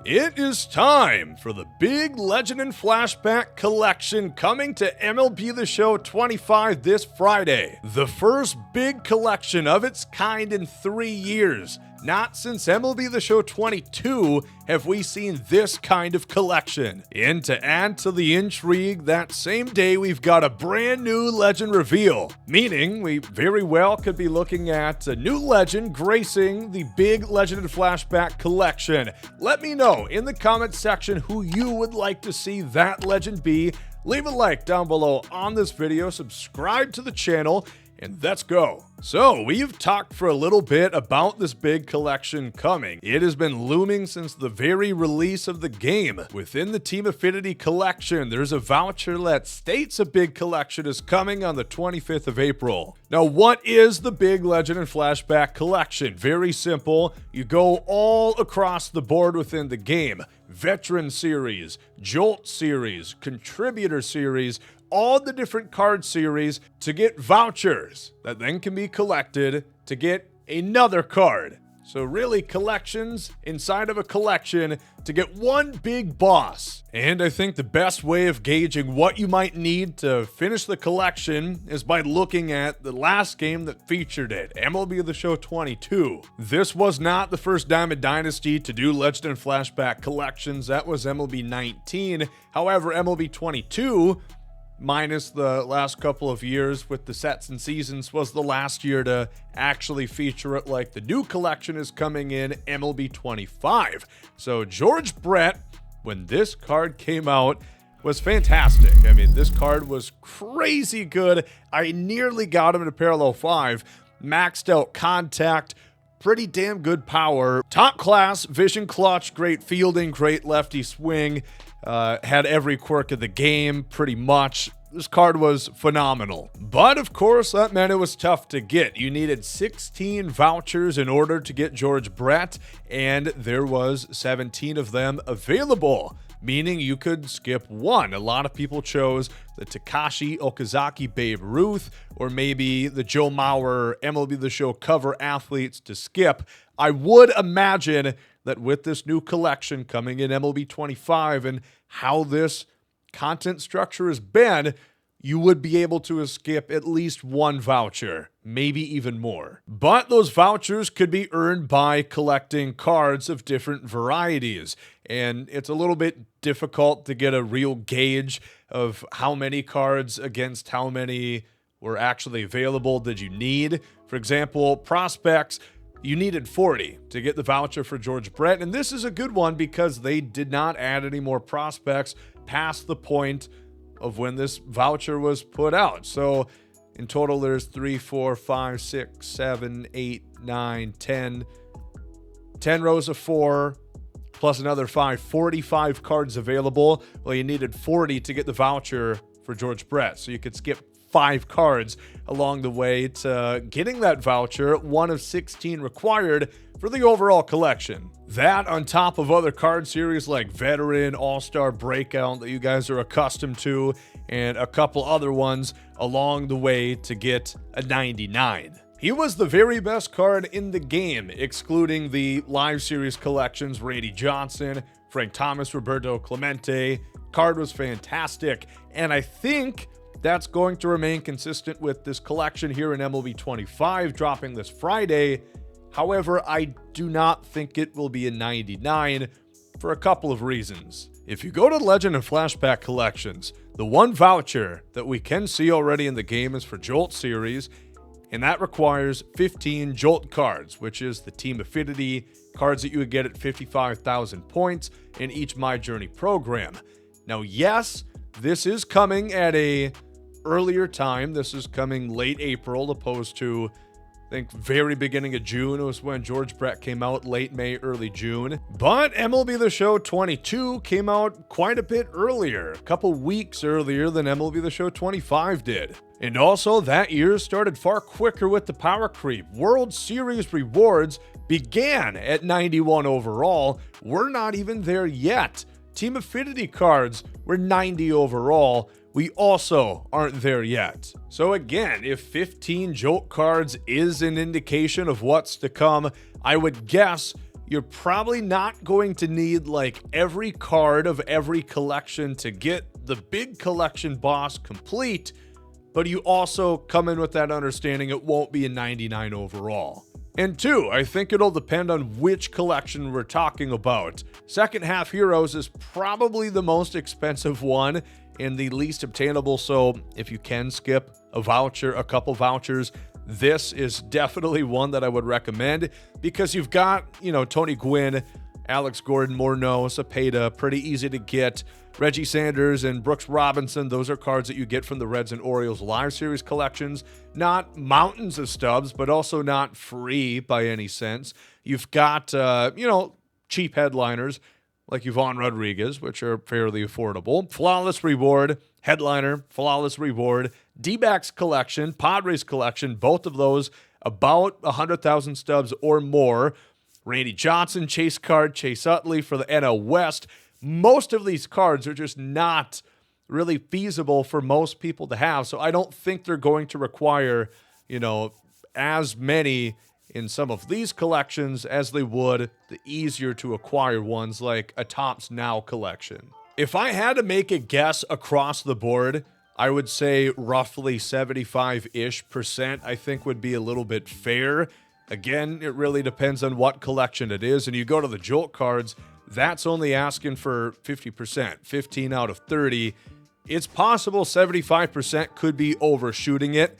It is time for the big Legend and Flashback collection coming to MLB The Show 25 this Friday. The first big collection of its kind in 3 years. Not since MLB The Show 22 have we seen this kind of collection. And to add to the intrigue, that same day we've got a brand new legend reveal. Meaning we very well could be looking at a new legend gracing the big Legend and Flashback collection. Let me know in the comments section who you would like to see that legend be. Leave a like down below on this video, subscribe to the channel, and let's go. So, we've talked for a little bit about this big collection coming. It has been looming since the very release of the game. Within the Team Affinity collection, there's a voucher that states a big collection is coming on the 25th of April. Now, what is the big Legend and Flashback collection? Very simple. You go all across the board within the game. Veteran Series, Jolt Series, Contributor Series, all the different card series to get vouchers that then can be collected to get another card. So really collections inside of a collection to get one big boss. And I think the best way of gauging what you might need to finish the collection is by looking at the last game that featured it, MLB The Show 22. This was not the first Diamond Dynasty to do Legend and Flashback collections. That was MLB 19. However, MLB 22, minus the last couple of years with the sets and seasons, was the last year to actually feature it like the new collection is coming in MLB 25. So George Brett, when this card came out, was fantastic. I mean, this card was crazy good. I nearly got him to parallel 5. Maxed out contact, pretty damn good power. Top class, vision clutch, great fielding, great lefty swing. Had every quirk of the game, pretty much. This card was phenomenal. But, of course, that meant it was tough to get. You needed 16 vouchers in order to get George Brett, and there was 17 of them available, meaning you could skip one. A lot of people chose the Takashi Okazaki Babe Ruth, or maybe the Joe Mauer MLB The Show cover athletes to skip. I would imagine that with this new collection coming in MLB 25 and how this content structure has been, you would be able to skip at least one voucher, maybe even more. But those vouchers could be earned by collecting cards of different varieties, and it's a little bit difficult to get a real gauge of how many cards against how many were actually available did you need. For example, prospects, you needed 40 to get the voucher for George Brett, and this is a good one because they did not add any more prospects past the point of when this voucher was put out. So in total, there's 3, 4, 5, 6, 7, 8, 9, 10 rows of 4, plus another 5, 45 cards available. Well, you needed 40 to get the voucher for George Brett, so you could skip 5 cards along the way to getting that voucher, one of 16 required for the overall collection. That on top of other card series like Veteran, All-Star Breakout that you guys are accustomed to, and a couple other ones along the way to get a 99. He was the very best card in the game, excluding the live series collections, Randy Johnson, Frank Thomas, Roberto Clemente. Card was fantastic, and I think that's going to remain consistent with this collection here in MLB 25 dropping this Friday. However, I do not think it will be a 99 for a couple of reasons. If you go to Legend and Flashback collections, the one voucher that we can see already in the game is for Jolt Series, and that requires 15 Jolt cards, which is the Team Affinity cards that you would get at 55,000 points in each My Journey program. Now, yes, this is coming at a earlier time. This is coming late April opposed to, I think, very beginning of June was when George Brett came out, late May, early June. But MLB The Show 22 came out quite a bit earlier, a couple weeks earlier than MLB The Show 25 did. And also, that year started far quicker with the power creep. World Series rewards began at 91 overall. We're not even there yet. Team Affinity cards were 90 overall. We also aren't there yet. So again, if 15 Jolt cards is an indication of what's to come, I would guess you're probably not going to need like every card of every collection to get the big collection boss complete, but you also come in with that understanding it won't be a 99 overall. And two, I think it'll depend on which collection we're talking about. Second half Heroes is probably the most expensive one and the least obtainable, so if you can skip a couple vouchers, this is definitely one that I would recommend because you've got, Tony Gwynn, Alex Gordon, Morneau, Cepeda, pretty easy to get. Reggie Sanders and Brooks Robinson, those are cards that you get from the Reds and Orioles Live Series collections. Not mountains of stubs, but also not free by any sense. You've got, cheap headliners like Yvonne Rodriguez, which are fairly affordable. Flawless Reward, Headliner, Flawless Reward, D-backs collection, Padres collection, both of those about 100,000 stubs or more. Randy Johnson, chase card, Chase Utley for the NL West. Most of these cards are just not really feasible for most people to have, so I don't think they're going to require, as many in some of these collections as they would the easier to acquire ones like a Topps Now collection. If I had to make a guess across the board, I would say roughly 75-ish% I think would be a little bit fair. Again, it really depends on what collection it is, and you go to the Jolt cards, that's only asking for 50%, 15 out of 30. It's possible 75% could be overshooting it.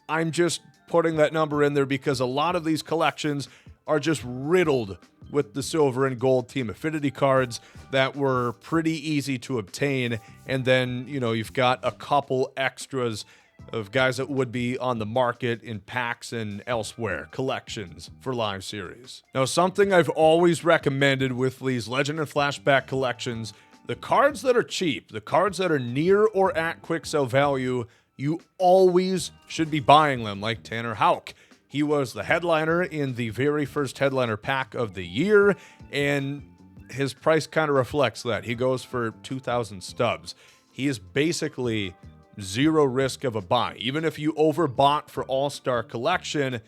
I'm just putting that number in there because a lot of these collections are just riddled with the silver and gold team affinity cards that were pretty easy to obtain. And then, you've got a couple extras of guys that would be on the market in packs and elsewhere, collections for Live Series. Now, something I've always recommended with these Legend and Flashback collections, the cards that are cheap, the cards that are near or at quick sell value, you always should be buying them, like Tanner Houck. He was the headliner in the very first headliner pack of the year, and his price kind of reflects that. He goes for 2,000 stubs. He is basically zero risk of a buy. Even if you overbought for All-Star Collection,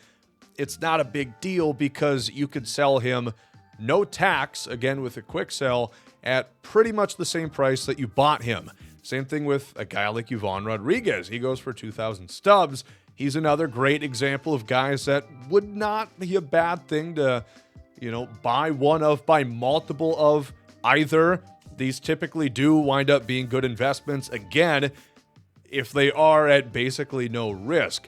it's not a big deal because you could sell him no tax, again with a quick sell, at pretty much the same price that you bought him. Same thing with a guy like Yvonne Rodriguez. He goes for 2,000 stubs. He's another great example of guys that would not be a bad thing to, buy one of, buy multiple of either. These typically do wind up being good investments. Again, if they are at basically no risk.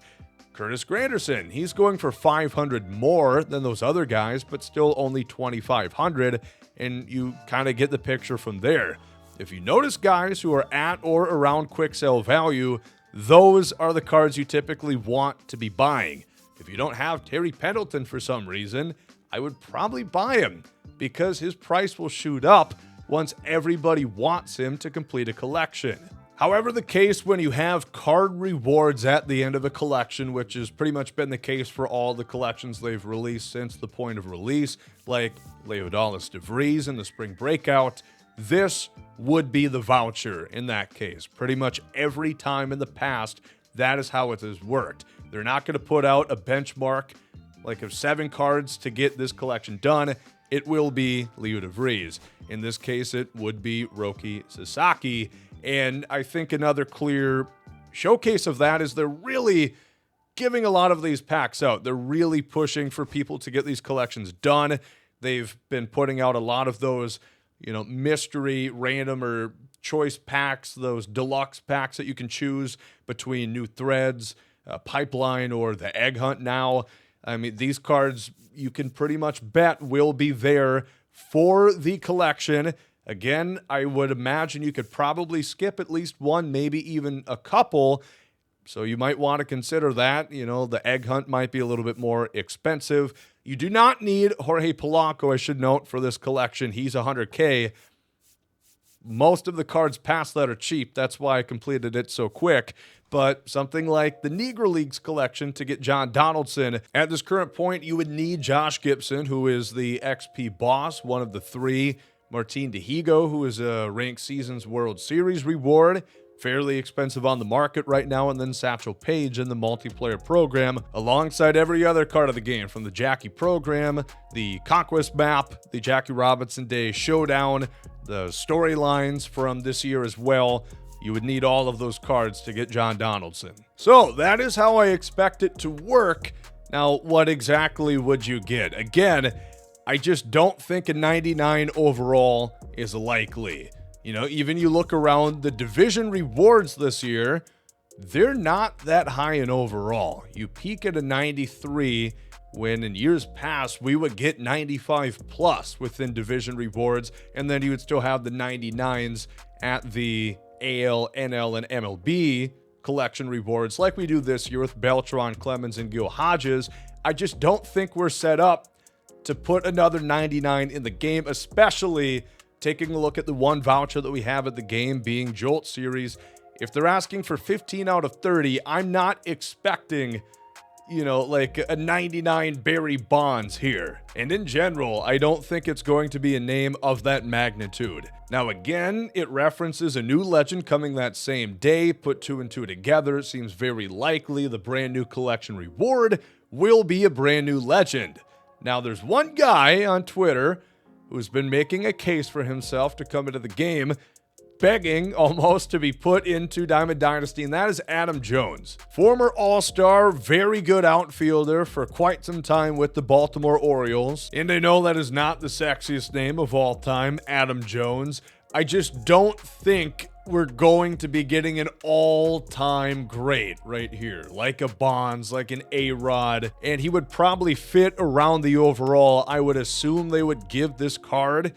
Curtis Granderson, he's going for 500 more than those other guys, but still only 2,500, and you kind of get the picture from there. If you notice guys who are at or around quick sell value, those are the cards you typically want to be buying. If you don't have Terry Pendleton for some reason, I would probably buy him because his price will shoot up once everybody wants him to complete a collection. However, the case when you have card rewards at the end of a collection, which has pretty much been the case for all the collections they've released since the point of release, like Leodalis DeVries in the Spring Breakout, this would be the voucher in that case. Pretty much every time in the past, that is how it has worked. They're not going to put out a benchmark like of 7 cards to get this collection done. It will be Leo DeVries. In this case, it would be Roki Sasaki. And I think another clear showcase of that is they're really giving a lot of these packs out. They're really pushing for people to get these collections done. They've been putting out a lot of those, mystery, random, or choice packs, those deluxe packs that you can choose between New Threads, Pipeline, or the Egg Hunt now. I mean, these cards you can pretty much bet will be there for the collection. Again, I would imagine you could probably skip at least one, maybe even a couple. So you might want to consider that. The Egg Hunt might be a little bit more expensive. You do not need Jorge Polanco, I should note, for this collection. He's $100K. Most of the cards past that are cheap. That's why I completed it so quick. But something like the Negro Leagues collection to get John Donaldson, at this current point, you would need Josh Gibson, who is the XP boss, one of the 3. Martin Dihigo, who is a Ranked Seasons World Series reward. fairly expensive on the market right now, and then Satchel Paige in the multiplayer program, alongside every other card of the game, from the Jackie program, the Conquest map, the Jackie Robinson Day Showdown, the storylines from this year as well. You would need all of those cards to get John Donaldson. So that is how I expect it to work. Now, what exactly would you get? Again, I just don't think a 99 overall is likely. You know, even you look around the division rewards this year, they're not that high in overall. You peak at a 93 when in years past we would get 95 plus within division rewards, and then you would still have the 99s at the AL, NL, and MLB collection rewards like we do this year with Beltran, Clemens, and Gil Hodges. I just don't think we're set up to put another 99 in the game, especially taking a look at the one voucher that we have at the game being Jolt Series. If they're asking for 15 out of 30, I'm not expecting, you know, like a 99 Barry Bonds here. And in general, I don't think it's going to be a name of that magnitude. Now again, it references a new legend coming that same day. Put two and two together, it seems very likely the brand new collection reward will be a brand new legend. Now there's one guy on Twitter who's been making a case for himself to come into the game, begging almost to be put into Diamond Dynasty, and that is Adam Jones. Former All-Star, very good outfielder for quite some time with the Baltimore Orioles. And I know that is not the sexiest name of all time, Adam Jones. I just don't think we're going to be getting an all-time great right here, like a Bonds, like an A-Rod, and he would probably fit around the overall. I would assume they would give this card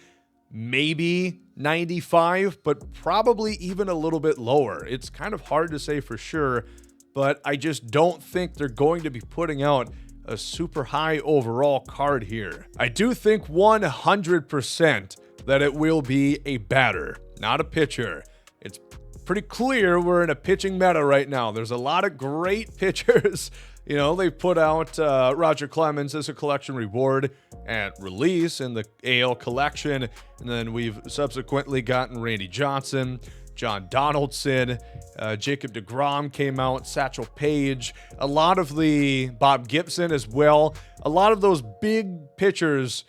maybe 95, but probably even a little bit lower. It's kind of hard to say for sure, but I just don't think they're going to be putting out a super high overall card here. I do think 100% that it will be a batter, not a pitcher. It's pretty clear we're in a pitching meta right now. There's a lot of great pitchers. You know, they put out Roger Clemens as a collection reward at release in the AL collection. And then we've subsequently gotten Randy Johnson, John Donaldson, Jacob deGrom came out, Satchel Paige, a lot of the Bob Gibson as well. A lot of those big pitchers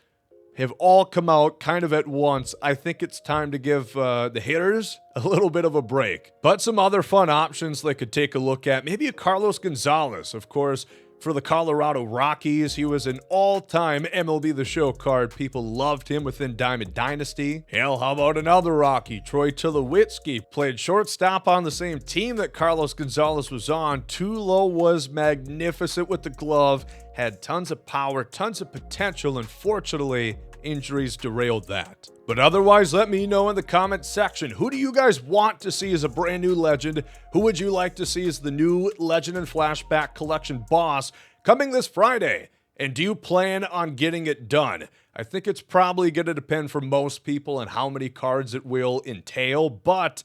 have all come out kind of at once. I think it's time to give the hitters a little bit of a break. But some other fun options they could take a look at. Maybe a Carlos Gonzalez, of course, for the Colorado Rockies. He was an all-time MLB The Show card. People loved him within Diamond Dynasty. Hell, how about another Rocky? Troy Tulowitzki played shortstop on the same team that Carlos Gonzalez was on. Tulo was magnificent with the glove, had tons of power, tons of potential, and fortunately, injuries derailed that. But otherwise, let me know in the comment section, who do you guys want to see as a brand new legend? Who would you like to see as the new Legend and Flashback collection boss coming this Friday? And do you plan on getting it done? I think it's probably going to depend for most people on how many cards it will entail, but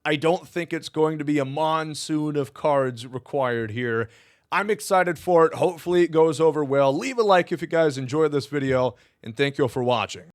I don't think it's going to be a monsoon of cards required here. I'm excited for it. Hopefully it goes over well. Leave a like if you guys enjoyed this video, and thank you all for watching.